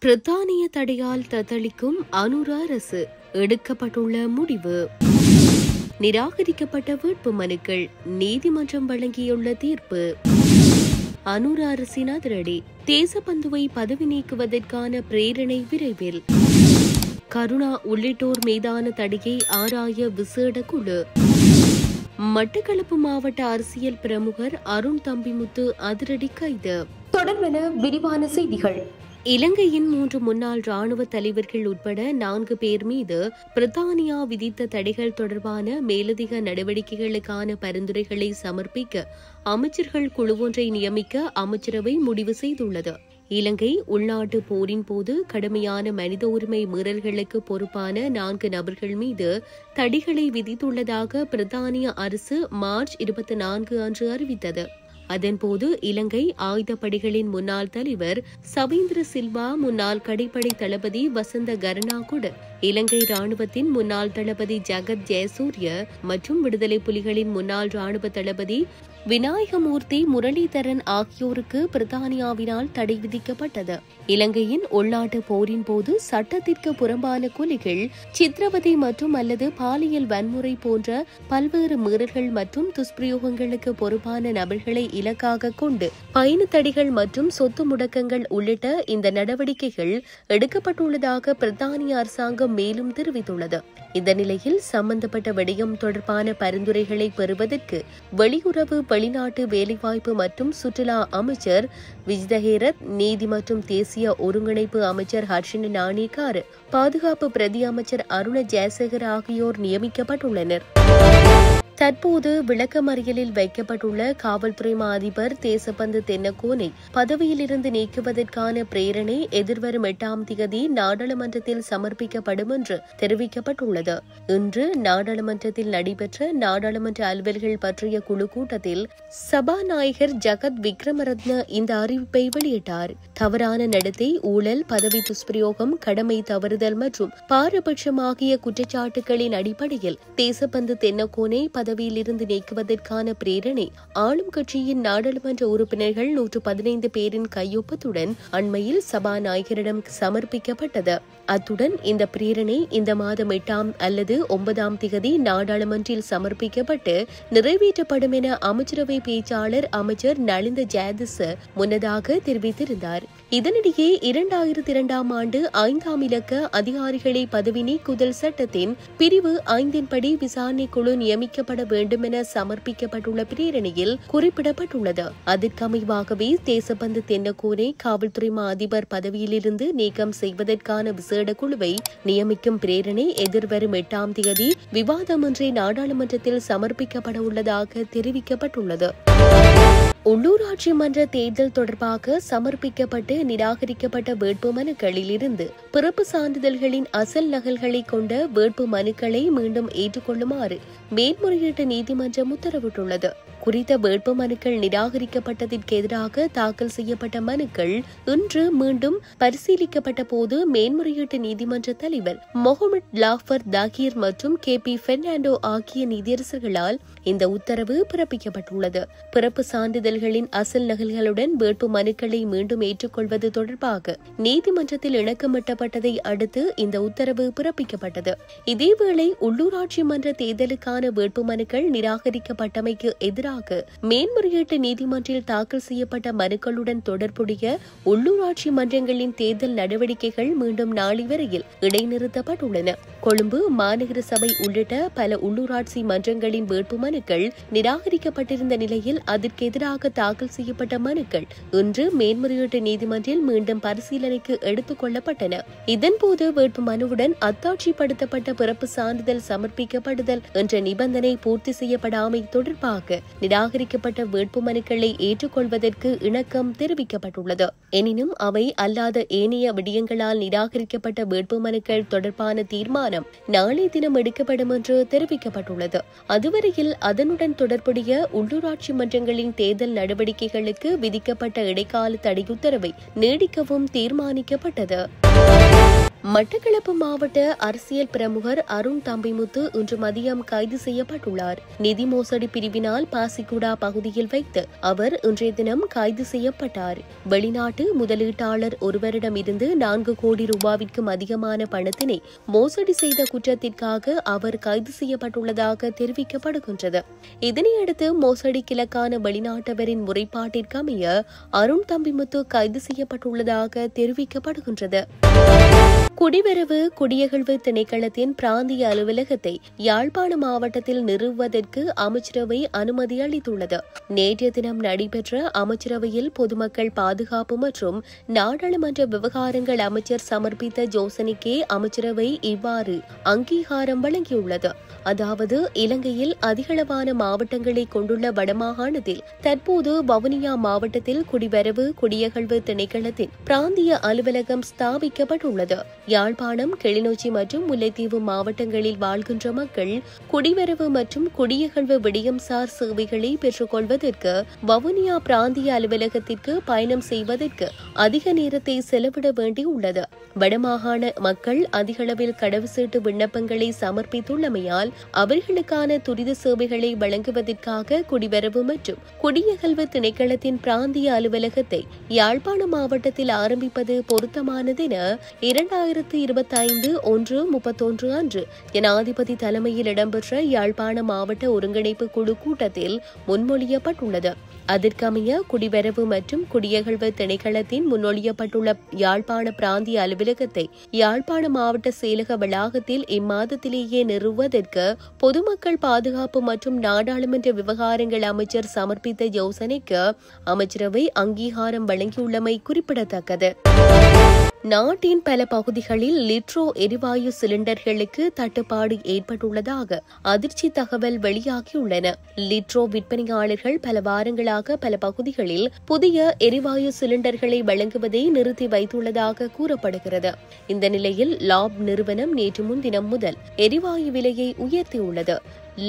பிரித்தானிய தடையால் தத்தளிக்கும் அனுர அரசு, எடுக்கப்பட்டுள்ள முடிவு. நிராகரிக்கப்பட்ட வேட்பு மனுக்கள், நீதிமன்றம் வழங்கியுள்ள தீர்ப்பு. அனுர அரசின் அதிரடி, தேசபந்துவை பதவி நீக்குவதற்கான பிரேரணை விரைவில். கருணா உள்ளிட்டோர் மீதான தடையை ஆராய விசேட குழு. மட்டக்களப்பு மாவட்ட அரசியல் பிரமுகர் அருண் தம்பிமுத்து அதிரடி கைது. தொடர்பென விரிவான செய்திகள். இலங்கையின் 3 முன்னாள் ராணுவ தலைவர்கள் உட்பட 4 பேர் மீது பிரித்தானியா விதித்த தடைகள் தொடர்பான மேலதிக நடவடிக்கைகளுக்கான பரிந்துரைகளை சமர்ப்பிக்க அமைச்சர்கள் குழு ஒன்றை நியமிக்க அமைச்சரவை முடிவு செய்துள்ளது. இலங்கை உள்நாட்டு போரின் போது கடுமையான மனித உரிமை மீறல்களுக்கு பொறுப்பான 4 நபர்கள் மீது தடைகளை விதித்துள்ளதாக பிரித்தானிய அரசு மார்ச் 24 அன்று அறிவித்தது. அதன்போது இலங்கை ஆயுதப்படைகளின் முன்னாள் தலைவர் சவேந்திர சில்வா, முன்னாள் கடைப்படை தளபதி வசந்த கருணாகுட, இலங்கை ராணுவத்தின் முன்னாள் தளபதி ஜகத் ஜெயசூரிய மற்றும் விடுதலை புலிகளின் முன்னாள் ராணுவ தளபதி விநாயகமூர்த்தி முரளிதரன் ஆகியோருக்கு பிரித்தானியாவினால் தடை விதிக்கப்பட்டது. இலங்கையின் உள்நாட்டு போரின் போது சட்டத்திற்கு புறம்பான கொலைகள், சித்திரவதை மற்றும் அல்லது பாலியல் வன்முறை போன்ற பல்வேறு மீறல்கள் மற்றும் துஷ்பிரயோகங்களுக்கு பொறுப்பான நபர்களை இலக்காக கொண்டு பயண தடைகள் மற்றும் சொத்து முடக்கங்கள் உள்ளிட்ட இந்த நடவடிக்கைகள் எடுக்கப்பட்டுள்ளதாக பிரித்தானிய அரசாங்கம் மேலும் தெரிவித்துள்ளது. இந்த நிலையில் சம்பந்தப்பட்ட விடயம் தொடர்பான பரிந்துரைகளை பெறுவதற்கு வெளியுறவு, வெளிநாட்டு வேலைவாய்ப்பு மற்றும் சுற்றுலா அமைச்சர் விஜித ஹேரத், நீதி மற்றும் தேசிய ஒருங்கிணைப்பு அமைச்சர் ஹர்ஷன நாணேக்கார், பாதுகாப்பு பிரதி அமைச்சர் அருண ஜெயசேகர் ஆகியோர் நியமிக்கப்பட்டுள்ளனர். தற்போது விளக்கமறியலில் வைக்கப்பட்டுள்ள காவல்துறை மா அதிபர் தேசபந்து தென்னக்கோனை பதவியிலிருந்து நீக்குவதற்கான பிரேரணை எதிர்வரும் 8ஆம் தேதி நாடாளுமன்றத்தில் சமர்ப்பிக்கப்படும் என்று தெரிவிக்கப்பட்டுள்ளது. இன்று நாடாளுமன்றத்தில் நடைபெற்ற நாடாளுமன்ற அலுவல்கள் பற்றிய குழு கூட்டத்தில் சபாநாயகர் ஜகத் விக்ரமரத்ன இந்த அறிவிப்பை வெளியிட்டார். தவறான நடத்தை, ஊழல், பதவி துஷ்பிரயோகம், கடமை தவறுதல் மற்றும் பாரபட்சம் ஆகிய குற்றச்சாட்டுகளின் அடிப்படையில் தேசபந்து தென்னக்கோனை பதவியிலிருந்து நீக்குவதற்கான பிரேரணை ஆளும் கட்சியின் நாடாளுமன்ற உறுப்பினர்கள் 115 பேரின் கையொப்பத்துடன் அண்மையில் சபாநாயகரிடம் சமர்ப்பிக்கப்பட்டது. அத்துடன் இந்த பிரேரணை இந்த மாதம் 8ஆம் அல்லது 9ஆம் தேதி நாடாளுமன்றில் சமர்ப்பிக்கப்பட்டு நிறைவேற்றப்படும் என அமைச்சரவை பேச்சாளர் அமைச்சர் நலிந்த ஜெயதிச முன்னதாக தெரிவித்திருந்தார். இதனிடையே 2002ஆம் ஆண்டு 5ஆம் இலக்க அதிகாரிகளை பதவி நீக்குதல் சட்டத்தின் பிரிவு 5 படி விசாரணை குழு நியமிக்கப்பட வேண்டும் என சமர்ப்பிக்கப்பட்டுள்ள பிரேரணையில் குறிப்பிடப்பட்டுள்ளது. அதற்கமைவாகவே தேசபந்து தென்னக்கோனை காவல்துறை மா அதிபர் பதவியிலிருந்து நீக்கம் செய்வதற்கான விசேட குழுவை நியமிக்கும் பிரேரணை எதிர்வரும் 8ஆம் தேதி விவாதமின்றி நாடாளுமன்றத்தில் சமர்ப்பிக்கப்பட உள்ளதாக தெரிவிக்கப்பட்டுள்ளது. உள்ளூராட்சி மன்ற தேர்தல் தொடர்பாக சமர்ப்பிக்கப்பட்டு நிராகரிக்கப்பட்ட வேட்பு மனுக்களில் இருந்து பிறப்பு சான்றிதழ்களின் அசல் நகல்களை கொண்ட வேட்பு மனுக்களை மீண்டும் ஏற்றுக்கொள்ளுமாறு மேல்முறையீட்டு நீதிமன்றம் உத்தரவிட்டுள்ளது. குறித்த வேட்பு மனுக்கள் நிராகரிக்கப்பட்டதற்கு எதிராக தாக்கல் செய்யப்பட்ட மனுக்கள் இன்று மீண்டும் பரிசீலிக்கப்பட்ட போது மேன்முறையீட்டு நீதிமன்ற தலைவர் முகமது லாஃபர் தாகீர் மற்றும் KP பெர்னாண்டோ ஆகிய நீதியரசர்களால் இந்த உத்தரவு பிறப்பிக்கப்பட்டுள்ளது. பிறப்பு சான்றிதழ்களின் அசல் நகல்களுடன் வேட்பு மனுக்களை மீண்டும் ஏற்றுக்கொள்வது தொடர்பாக நீதிமன்றத்தில் இணக்கமிட்டப்பட்டதை அடுத்து இந்த உத்தரவு பிறப்பிக்கப்பட்டது. இதேவேளை உள்ளூராட்சி மன்ற தேர்தலுக்கான வேட்பு மனுக்கள் நிராகரிக்கப்பட்டமைக்கு எதிராக மேன்முறையீட்டு நீதிமன்றில் தாக்கல் செய்யப்பட்ட மனுக்களுடன் தொடர்புடைய உள்ளூராட்சி மன்றங்களின் தேர்தல் நடவடிக்கைகள் மீண்டும் நாளை வரையில் இடைநிறுத்தப்பட்டுள்ளன. கொழும்பு மாநகர சபை உள்ளிட்ட பல உள்ளூராட்சி மன்றங்களின் வேட்பு மனுக்கள் நிராகரிக்கப்பட்டிருந்த நிலையில் அதற்கு எதிராக தாக்கல் செய்யப்பட்ட மனுக்கள் இன்று மேன்முறையீட்டு நீதிமன்றில் மீண்டும் பரிசீலனைக்கு எடுத்துக் கொள்ளப்பட்டன. இதன்போது வேட்பு மனுவுடன் அத்தாட்சிப்படுத்தப்பட்ட பிறப்பு சான்றிதழ் சமர்ப்பிக்கப்படுதல் என்ற நிபந்தனை பூர்த்தி செய்யப்படாமை தொடர்பாக நிராகரிக்கப்பட்ட வேட்பு மனுக்களை ஏற்றுக்கொள்வதற்கு இணக்கம் தெரிவிக்கப்பட்டுள்ளது. எனினும் அவை அல்லாத ஏனைய விடயங்களால் நிராகரிக்கப்பட்ட வேட்பு மனுக்கள் தொடர்பான தீர்மானம் நாளை தினம் எடுக்கப்படும் என்று தெரிவிக்கப்பட்டுள்ளது. அதுவரையில் அதனுடன் தொடர்புடைய உள்ளூராட்சி மன்றங்களின் தேர்தல் நடவடிக்கைகளுக்கு விதிக்கப்பட்ட இடைக்கால தடை உத்தரவை நீடிக்கவும் தீர்மானிக்கப்பட்டது. மட்டக்களப்பு மாவட்ட அரசியல் பிரமுகர் அருண் தம்பிமுத்து இன்று மதியம் கைது செய்யப்பட்டுள்ளார். நிதி மோசடி பிரிவினால் பாசிக்குடா பகுதியில் வைத்து அவர் இன்றைய தினம் கைது செய்யப்பட்டார். வெளிநாட்டு முதலீட்டாளர் ஒருவரிடம் இருந்து 4 கோடி ரூபாவிற்கும் அதிகமான பணத்தினை மோசடி செய்த குற்றத்திற்காக அவர் கைது செய்யப்பட்டுள்ளதாக தெரிவிக்கப்படுகின்றது. இதனையடுத்து மோசடி கிழக்கான வெளிநாட்டவரின் முறைப்பாட்டிற்கமைய அருண் தம்பிமுத்து கைது செய்யப்பட்டுள்ளதாக தெரிவிக்கப்படுகின்றது. குடிவரவு குடியகழ்வு திணைக்களத்தின் பிராந்திய அலுவலகத்தை யாழ்ப்பாண மாவட்டத்தில் நிறுவுவதற்கு அமைச்சரவை அனுமதி அளித்துள்ளது. நேற்றைய தினம் நடைபெற்ற அமைச்சரவையில் பொதுமக்கள் பாதுகாப்பு மற்றும் நாடாளுமன்ற விவகாரங்கள் அமைச்சர் சமர்ப்பித்த யோசனைக்கே அமைச்சரவை இவ்வாறு அங்கீகாரம் வழங்கியுள்ளது. அதாவது இலங்கையில் அதிகளவான மாவட்டங்களை கொண்டுள்ள வடமாகாணத்தில் தற்போது வவுனியா மாவட்டத்தில் குடிவரவு குடியகழ்வு திணைக்களத்தின் பிராந்திய அலுவலகம் ஸ்தாபிக்கப்பட்டுள்ளது. யாழ்ப்பாணம், கிளிநொச்சி மற்றும் முல்லைத்தீவு மாவட்டங்களில் வாழ்கின்ற மக்கள் குடிவரவு மற்றும் குடியகழ்வு விடயம்சார் சேவைகளை பெற்றுக் கொள்வதற்கு வவுனியா பிராந்திய அலுவலகத்திற்கு பயணம் செய்வதற்கு அதிக நேரத்தை செலவிட வேண்டியுள்ளது. வடமாகாண மக்கள் அதிகளவில் கடவுச்சீட்டு விண்ணப்பங்களை சமர்ப்பித்துள்ளமையால் அவர்களுக்கான துரித சேவைகளை வழங்குவதற்காக குடிவரவு மற்றும் குடியகழ்வு திணைக்களத்தின் பிராந்திய அலுவலகத்தை யாழ்ப்பாண மாவட்டத்தில் ஆரம்பிப்பது பொருத்தமானதென 2025 1/31 அன்று ஜனாதிபதி தலைமையில் இடம்பெற்ற யாழ்ப்பாண மாவட்ட ஒருங்கிணைப்பு குழு கூட்டத்தில் முன்மொழியப்பட்டுள்ளது. அதற்கமைய குடிவரவு மற்றும் குடியகழ்வு திணைக்களத்தின் முன்மொழியப்பட்டுள்ள யாழ்ப்பாண பிராந்திய அலுவலகத்தை யாழ்ப்பாண மாவட்ட செயலக வளாகத்தில் இம்மாதத்திலேயே நிறுவுவதற்கு பொதுமக்கள் பாதுகாப்பு மற்றும் நாடாளுமன்ற விவகாரங்கள் அமைச்சர் சமர்ப்பித்த யோசனைக்கு அமைச்சரவை அங்கீகாரம் வழங்கியுள்ளமை குறிப்பிடத்தக்கது. நாட்டின் பல பகுதிகளில் லிட்ரோ எரிவாயு சிலிண்டர்களுக்கு தட்டுப்பாடு ஏற்பட்டுள்ளதாக அதிர்ச்சி தகவல் வெளியாகியுள்ளன. லிட்ரோ விற்பனையாளர்கள் பல வாரங்களாக பல பகுதிகளில் புதிய எரிவாயு சிலிண்டர்களை வழங்குவதை நிறுத்தி வைத்துள்ளதாக கூறப்படுகிறது. இந்த நிலையில் லாப் நிறுவனம் நேற்று முன்தினம் முதல் எரிவாயு விலையை உயர்த்தியுள்ளது.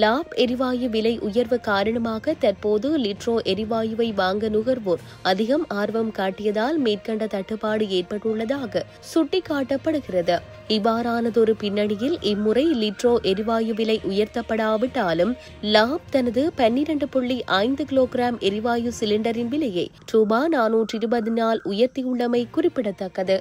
லாப் எரிவாயு விலை உயர்வு காரணமாக தற்போது லிட்ரோ எரிவாயுவை வாங்க நுகர்வோர் அதிகம் ஆர்வம் காட்டியதால் மேற்கண்ட தட்டுப்பாடு ஏற்பட்டுள்ளதாக சுட்டிக்காட்டப்படுகிறது. இவ்வாறானதொரு பின்னணியில் இம்முறை லிட்ரோ எரிவாயு விலை உயர்த்தப்படாவிட்டாலும் லாப் தனது 12.5 கிலோகிராம் எரிவாயு சிலிண்டரின் விலையை ரூபாய் 420 உயர்த்தியுள்ளமை குறிப்பிடத்தக்கது.